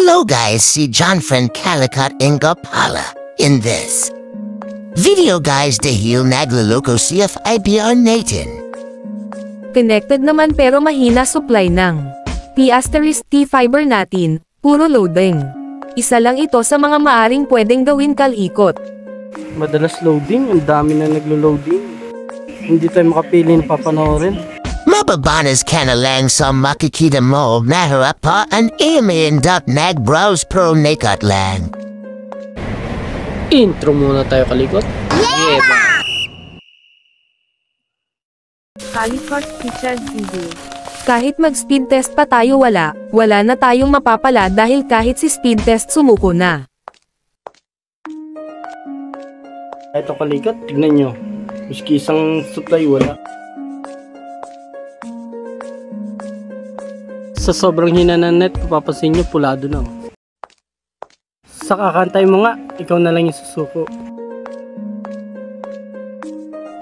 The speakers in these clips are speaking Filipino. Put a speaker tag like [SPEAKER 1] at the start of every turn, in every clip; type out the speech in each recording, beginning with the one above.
[SPEAKER 1] Hello guys, si John Friend Calicut Ingapala in this video guys dahil nagloloko si FIBR Nathan.
[SPEAKER 2] Connected naman pero mahina supply ng T*T fiber natin, puro loading. Isa lang ito sa mga maaring pwedeng gawin kalikot.
[SPEAKER 3] Madalas loading, ang dami na naglo-loading. Hindi tayo makapili ng papanoorin.
[SPEAKER 1] Mababanas ka na lang sa makikita mo na harap pa ang email.nag nag-browse pro naked lang.
[SPEAKER 3] Intro muna tayo kalikot. Yeah!
[SPEAKER 2] Kalikot featured video. Kahit mag-speed test pa tayo wala na tayong mapapala dahil kahit si speed test sumuko na.
[SPEAKER 3] Ito kalikot, tignan nyo. Maski isang supply wala. Sa sobrang hina ng net, papapansin nyo, pulado na. Sa kakantay mo nga, ikaw na lang yung susuko.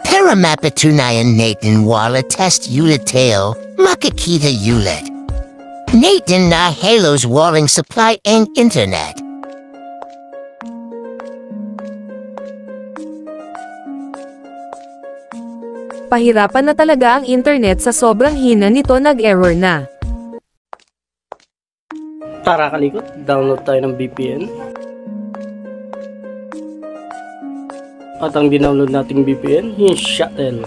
[SPEAKER 1] Para mapatunayan Nathan wala test ulit tayo, makikita ulit. Nathan na Halo's walang supply ang internet.
[SPEAKER 2] Pahirapan na talaga ang internet sa sobrang hina nito, nag-error na.
[SPEAKER 3] Tara kalikot, download tayo ng VPN. At ang dinownload nating VPN, yung Shuttle.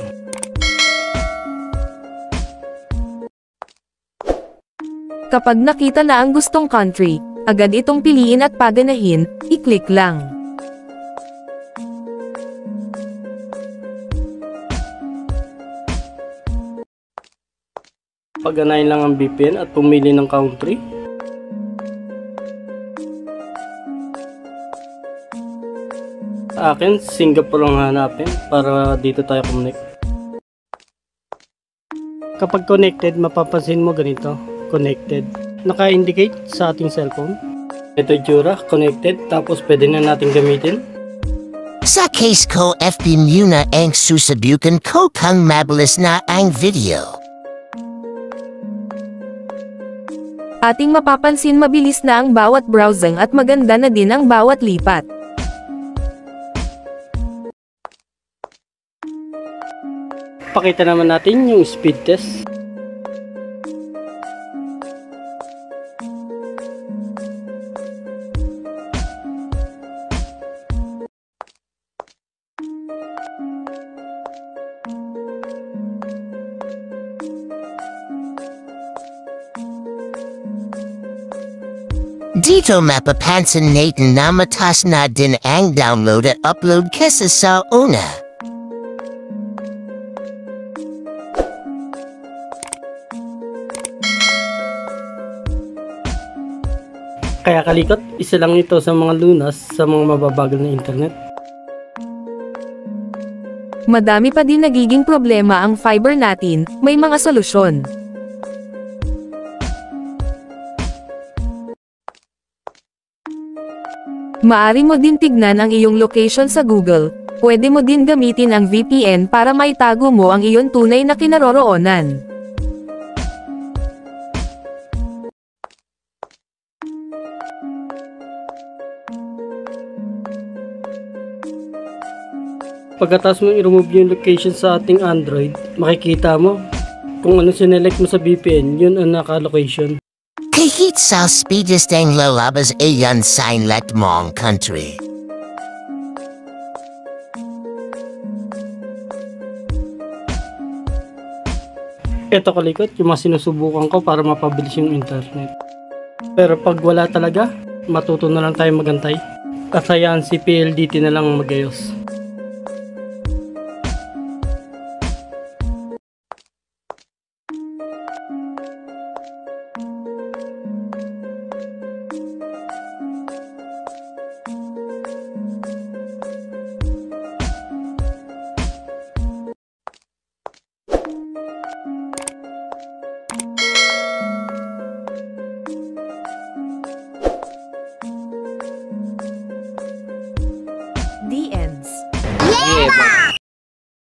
[SPEAKER 2] Kapag nakita na ang gustong country, agad itong piliin at paganahin, i-click lang.
[SPEAKER 3] Paganahin lang ang VPN at pumili ng country. Sa akin, Singapore ang hanapin para dito tayo connect. Kapag connected, mapapansin mo ganito, connected. Naka-indicate sa ating cellphone. Ito itsura, connected, tapos pwede na natin gamitin.
[SPEAKER 1] Sa case ko, FB muna ang susubukan ko kung mabilis na ang video.
[SPEAKER 2] Ating mapapansin mabilis na ang bawat browsing at maganda na din ang bawat lipat.
[SPEAKER 3] Pakita naman natin yung speed test.
[SPEAKER 1] Dito mapapansin Nathan na matas na din ang download at upload kesa sa una.
[SPEAKER 3] Kaya kalikot, isa lang ito sa mga lunas sa mga mababagal na internet.
[SPEAKER 2] Madami pa din nagiging problema ang fiber natin, may mga solusyon. Maari mo din tignan ang iyong location sa Google, pwede mo din gamitin ang VPN para maitago mo ang iyong tunay na kinaroroonan.
[SPEAKER 3] Pagkatapos mo i-remove yung location sa ating Android, makikita mo kung ano sinelect mo sa VPN, yun ang naka-location.
[SPEAKER 1] Kahit sa speedest ang lalabas ayan sign let mong country.
[SPEAKER 3] Ito kalikot, yung mga sinusubukan ko para mapabilis yung internet. Pero pag wala talaga, matuto na lang tayo magantay. At hayaan si PLDT na lang magayos.